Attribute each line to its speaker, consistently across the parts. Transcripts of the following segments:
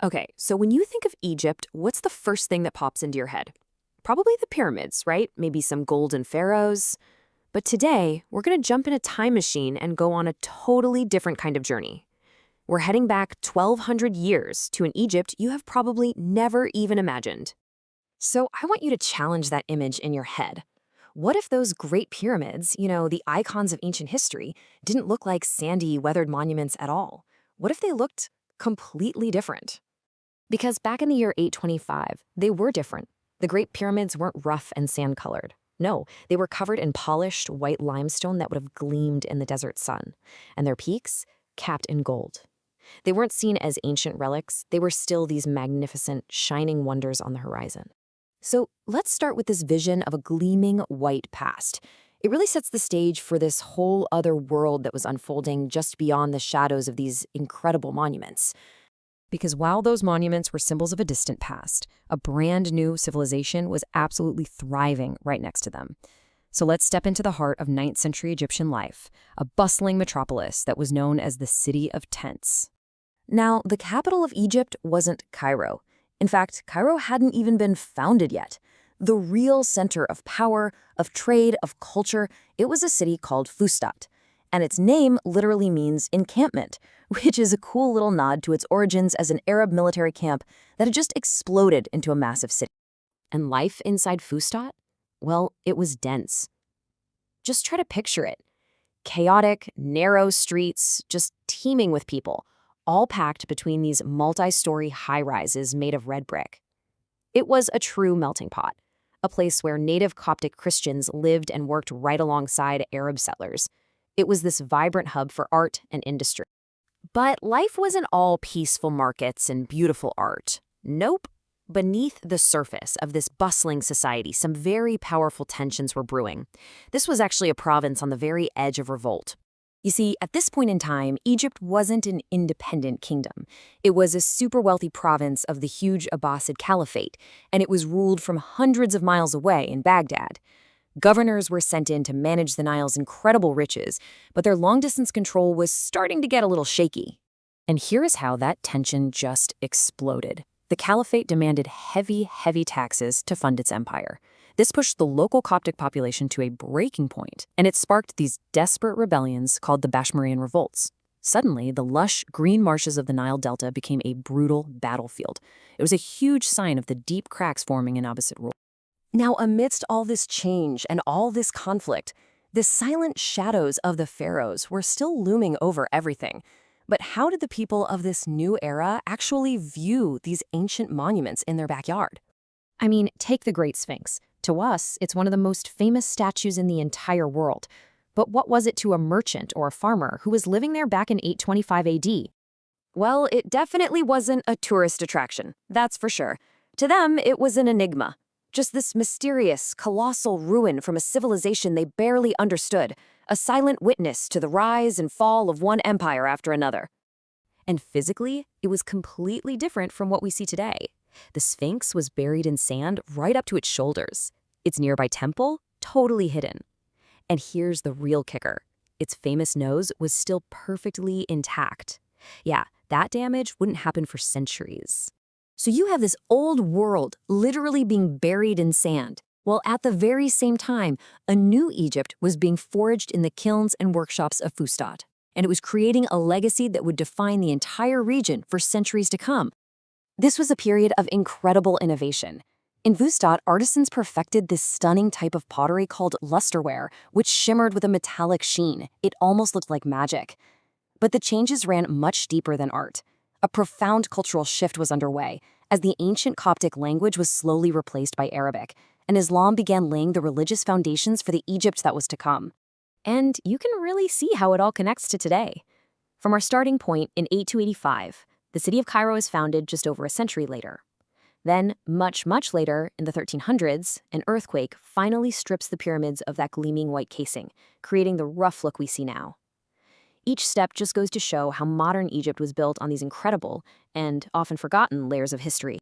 Speaker 1: Okay, so when you think of Egypt, what's the first thing that pops into your head? Probably the pyramids, right? Maybe some golden pharaohs. But today, we're going to jump in a time machine and go on a totally different kind of journey. We're heading back 1,200 years to an Egypt you have probably never even imagined. So I want you to challenge that image in your head. What if those great pyramids, the icons of ancient history, didn't look like sandy, weathered monuments at all? What if they looked completely different? Because back in the year 825, they were different. The Great Pyramids weren't rough and sand-colored. No, they were covered in polished white limestone that would have gleamed in the desert sun, and their peaks capped in gold. They weren't seen as ancient relics, they were still these magnificent, shining wonders on the horizon. So let's start with this vision of a gleaming white past. It really sets the stage for this whole other world that was unfolding just beyond the shadows of these incredible monuments. Because while those monuments were symbols of a distant past, a brand new civilization was absolutely thriving right next to them. So let's step into the heart of 9th century Egyptian life, a bustling metropolis that was known as the City of Tents. Now, the capital of Egypt wasn't Cairo. In fact, Cairo hadn't even been founded yet. The real center of power, of trade, of culture, it was a city called Fustat. And its name literally means encampment, which is a cool little nod to its origins as an Arab military camp that had just exploded into a massive city. And life inside Fustat? Well, it was dense. Just try to picture it. Chaotic, narrow streets, just teeming with people, all packed between these multi-story high-rises made of red brick. It was a true melting pot, a place where native Coptic Christians lived and worked right alongside Arab settlers. It was this vibrant hub for art and industry. But life wasn't all peaceful markets and beautiful art. Nope. Beneath the surface of this bustling society, some very powerful tensions were brewing. This was actually a province on the very edge of revolt. You see, at this point in time, Egypt wasn't an independent kingdom. It was a super wealthy province of the huge Abbasid Caliphate, and it was ruled from hundreds of miles away in Baghdad. Governors were sent in to manage the Nile's incredible riches, but their long-distance control was starting to get a little shaky. And here is how that tension just exploded. The Caliphate demanded heavy, heavy taxes to fund its empire. This pushed the local Coptic population to a breaking point, and it sparked these desperate rebellions called the Bashmirian Revolts. Suddenly, the lush, green marshes of the Nile Delta became a brutal battlefield. It was a huge sign of the deep cracks forming in Abbasid rule. Now, amidst all this change and all this conflict, the silent shadows of the pharaohs were still looming over everything. But how did the people of this new era actually view these ancient monuments in their backyard? I mean, take the Great Sphinx. To us, it's one of the most famous statues in the entire world. But what was it to a merchant or a farmer who was living there back in 825 AD? Well, it definitely wasn't a tourist attraction, that's for sure. To them, it was an enigma. Just this mysterious, colossal ruin from a civilization they barely understood, a silent witness to the rise and fall of one empire after another. And physically, it was completely different from what we see today. The Sphinx was buried in sand right up to its shoulders. Its nearby temple, totally hidden. And here's the real kicker. Its famous nose was still perfectly intact. Yeah, that damage wouldn't happen for centuries. So you have this old world literally being buried in sand, while at the very same time, a new Egypt was being forged in the kilns and workshops of Fustat. And it was creating a legacy that would define the entire region for centuries to come. This was a period of incredible innovation. In Fustat, artisans perfected this stunning type of pottery called lusterware, which shimmered with a metallic sheen. It almost looked like magic. But the changes ran much deeper than art. A profound cultural shift was underway, as the ancient Coptic language was slowly replaced by Arabic, and Islam began laying the religious foundations for the Egypt that was to come. And you can really see how it all connects to today. From our starting point in 8285, the city of Cairo is founded just over a century later. Then, much, much later, in the 1300s, an earthquake finally strips the pyramids of that gleaming white casing, creating the rough look we see now. Each step just goes to show how modern Egypt was built on these incredible and often forgotten layers of history.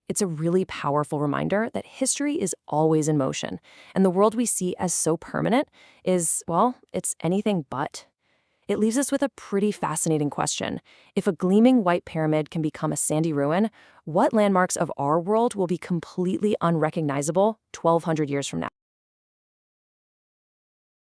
Speaker 1: It's a really powerful reminder that history is always in motion, and the world we see as so permanent is, well, it's anything but.
Speaker 2: It leaves us with a pretty fascinating question. If a gleaming white pyramid can become a sandy ruin, what landmarks of our world will be completely unrecognizable 1,200 years from now?